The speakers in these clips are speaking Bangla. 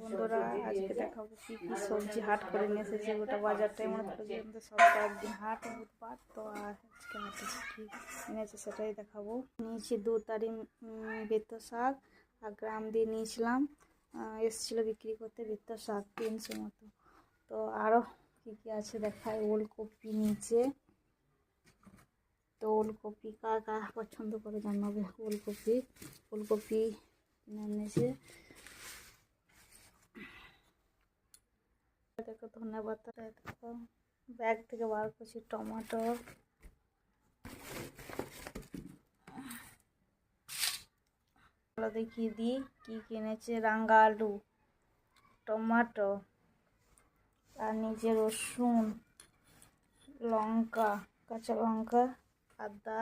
বন্ধুরা, আজকে দেখাবো কি কি সবজি হাট করে নিয়ে এসেছে। গোটা বাজারটাই মনে থাকবে কিন্তু সপ্তাহে একদিন হাট, বুধবার। তো আজকে হাটে কি এনেছে সেটাই দেখাবো। নিয়েছি 2 তারি বেতো শাক আর গ্রাম দিয়ে নিয়েছিলাম। এসেছিল বিক্রি করতে বেতো শাক 300 মতো। তো আরও কি কি আছে দেখায়। ওলকপি নিচে, তো ওলকপি কার কার পছন্দ করে জানাবে। ওলকপি এনেছে। দেখো ধন্যবাদ। দেখো ব্যাগ থেকে বার করছি টমেটো, দেখিয়ে দিই কি কিনেছে। রাঙ্গা আলু, টমেটো, আর নিচে রসুন, লঙ্কা, কাঁচা লঙ্কা, আদা।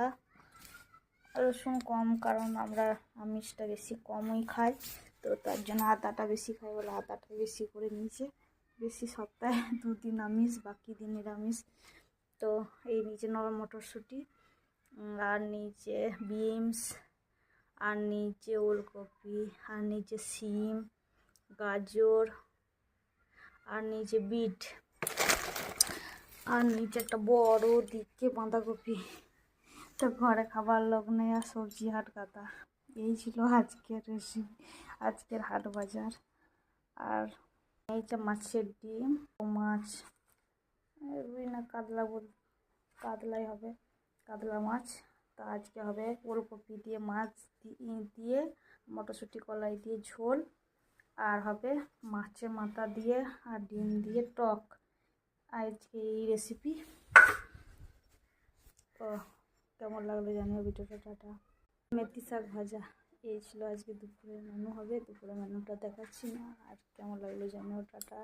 রসুন কম, কারণ আমরা আমিষটা বেশি কমই খাই, তো তার জন্য আদাটা বেশি খাই বলে আদাটা বেশি করে নিয়েছে। বেশি সপ্তাহে 2 দিন আমিষ, বাকি দিন নিরামিষ। তো এই নিচে নরম মটরশুঁটি, আর নিচে বিনস, আর নিচে ওলকপি, আর নিচে সিম, গাজর, আর নিচে বিট, আর নিচে একটা বড় দিকে বাঁধাকপি। তো ঘরে খাবার লোক নেই আর সবজি হাট কাটা। এই ছিল আজকের রেসিপি, আজকের হাট বাজার। আর এই যে মাছের ডিম, মাছ না কাতলাই হবে, কাতলা মাছ। তো আজকে হবে ওলকপি দিয়ে, মাছ দিয়ে, মটরশুঁটি কলাই দিয়ে ঝোল, আর হবে মাছের মাথা দিয়ে আর ডিম দিয়ে টক। আজকে এই রেসিপি। তো কেমন লাগলো জানিও ভিডিওটা। টাটা। মেথি শাক ভাজা, এই ছিল আজকে দুপুরের মেনু হবে। দুপুরের মেনুটা দেখাচ্ছি না। আর কেমন লাগলো জানিও। টাটা।